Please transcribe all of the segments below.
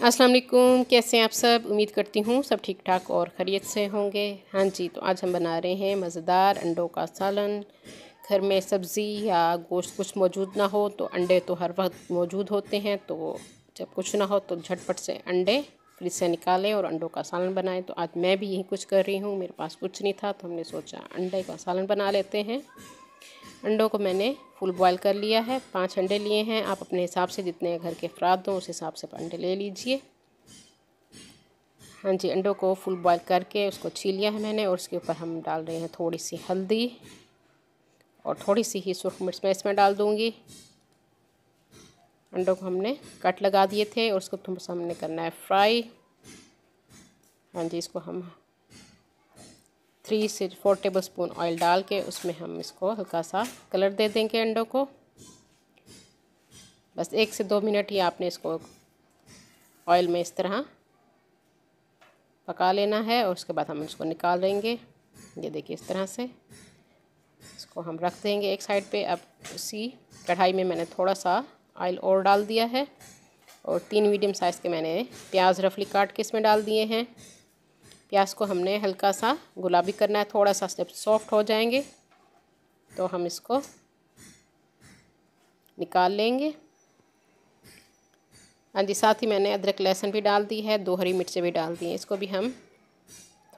अस्सलाम वालेकुम, कैसे हैं आप सब। उम्मीद करती हूँ सब ठीक ठाक और खैरियत से होंगे। हाँ जी, तो आज हम बना रहे हैं मज़ेदार अंडों का सालन। घर में सब्ज़ी या गोश्त कुछ मौजूद ना हो तो अंडे तो हर वक्त मौजूद होते हैं, तो जब कुछ ना हो तो झटपट से अंडे फ्रिज से निकालें और अंडों का सालन बनाएं। तो आज मैं भी यही कुछ कर रही हूँ, मेरे पास कुछ नहीं था तो हमने सोचा अंडे का सालन बना लेते हैं। अंडों को मैंने फुल बॉयल कर लिया है, 5 अंडे लिए हैं। आप अपने हिसाब से जितने घर के अफराद हों उस हिसाब से अंडे ले लीजिए। हाँ जी, अंडों को फुल बॉयल करके उसको छील लिया है मैंने, और उसके ऊपर हम डाल रहे हैं थोड़ी सी हल्दी और थोड़ी सी ही सुरख मिर्च मैं इसमें डाल दूँगी। अंडों को हमने कट लगा दिए थे और उसको थोड़ा सा हमने करना है फ्राई। हाँ जी, इसको हम 3 से 4 टेबलस्पून ऑयल डाल के उसमें हम इसको हल्का सा कलर दे देंगे अंडों को। बस 1 से 2 मिनट ही आपने इसको ऑयल में इस तरह पका लेना है, और उसके बाद हम इसको निकाल लेंगे। ये देखिए इस तरह से इसको हम रख देंगे एक साइड पे। अब उसी कढ़ाई में मैंने थोड़ा सा ऑयल और डाल दिया है, और 3 मीडियम साइज़ के मैंने प्याज रफली काट के इसमें डाल दिए हैं। प्याज को हमने हल्का सा गुलाबी करना है, थोड़ा सा जब सॉफ्ट हो जाएंगे तो हम इसको निकाल लेंगे। हाँ जी, साथ ही मैंने अदरक लहसुन भी डाल दी है, 2 हरी मिर्चें भी डाल दी हैं। इसको भी हम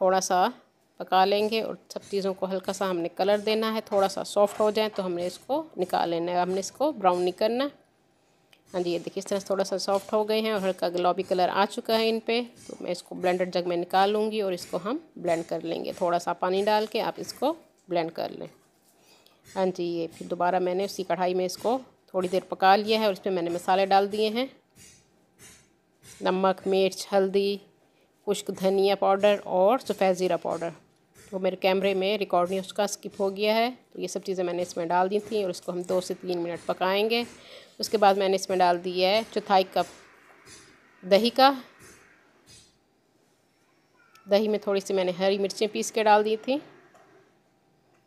थोड़ा सा पका लेंगे, और सब चीज़ों को हल्का सा हमने कलर देना है। थोड़ा सा सॉफ्ट हो जाए तो हमने इसको निकाल लेना है, हमने इसको ब्राउन नहीं करना। हाँ जी, ये देखिए इस तरह से थोड़ा सा सॉफ्ट हो गए हैं और हल्का गुलाबी कलर आ चुका है इन पे। तो मैं इसको ब्लेंडर जग में निकाल लूँगी और इसको हम ब्लेंड कर लेंगे। थोड़ा सा पानी डाल के आप इसको ब्लेंड कर लें। हाँ जी, ये फिर दोबारा मैंने उसी कढ़ाई में इसको थोड़ी देर पका लिया है, और इसमें मैंने मसाले डाल दिए हैं, नमक, मिर्च, हल्दी, खुश्क धनिया पाउडर और सफ़ेद ज़ीरा पाउडर। वो मेरे कैमरे में रिकॉर्ड नहीं, उसका स्किप हो गया है। तो ये सब चीज़ें मैंने इसमें डाल दी थी, और इसको हम 2 से 3 मिनट पकाएंगे। उसके बाद मैंने इसमें डाल दिया है 1/4 कप दही का। दही में थोड़ी सी मैंने हरी मिर्चें पीस के डाल दी थी,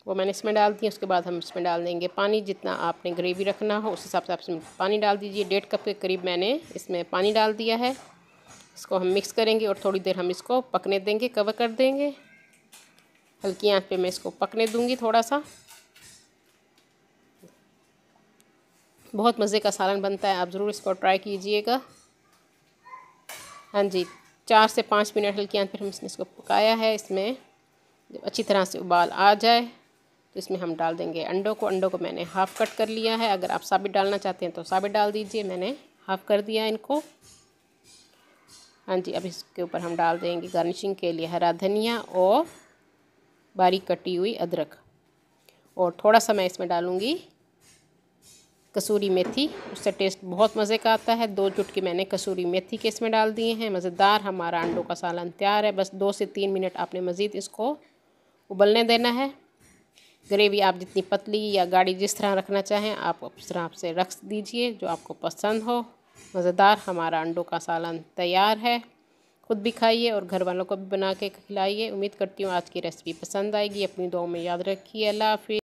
वो मैंने इसमें डाल दी। उसके बाद हम इसमें डाल देंगे पानी। जितना आपने ग्रेवी रखना हो उस हिसाब से आप इसमें पानी डाल दीजिए। 1.5 कप के करीब मैंने इसमें पानी डाल दिया है। इसको हम मिक्स करेंगे और थोड़ी देर हम इसको पकने देंगे, कवर कर देंगे। हल्की आंच पे मैं इसको पकने दूंगी थोड़ा सा। बहुत मज़े का सालन बनता है, आप ज़रूर इसको ट्राई कीजिएगा। हाँ जी, 4 से 5 मिनट हल्की आंच पर हमने इसको पकाया है। इसमें जब अच्छी तरह से उबाल आ जाए तो इसमें हम डाल देंगे अंडों को। अंडों को मैंने हाफ़ कट कर लिया है, अगर आप साबित डालना चाहते हैं तो साबित डाल दीजिए, मैंने हाफ़ कर दिया इनको। हाँ जी, अब इसके ऊपर हम डाल देंगे गार्निशिंग के लिए हरा धनिया और बारीक कटी हुई अदरक, और थोड़ा सा मैं इसमें डालूँगी कसूरी मेथी, उससे टेस्ट बहुत मज़े का आता है। 2 चुटकी मैंने कसूरी मेथी के इसमें डाल दिए हैं। मज़ेदार हमारा अंडों का सालन तैयार है। बस 2 से 3 मिनट आपने मज़ीद इसको उबलने देना है। ग्रेवी आप जितनी पतली या गाढ़ी जिस तरह रखना चाहें आप उस तरह से रख दीजिए, जो आपको पसंद हो। मज़ेदार हमारा अंडों का सालन तैयार है। खुद भी खाइए और घर वालों को भी बना के खिलाइए। उम्मीद करती हूँ आज की रेसिपी पसंद आएगी। अपनी दुआओं में याद रखिए। अल्लाह हाफ़िज़।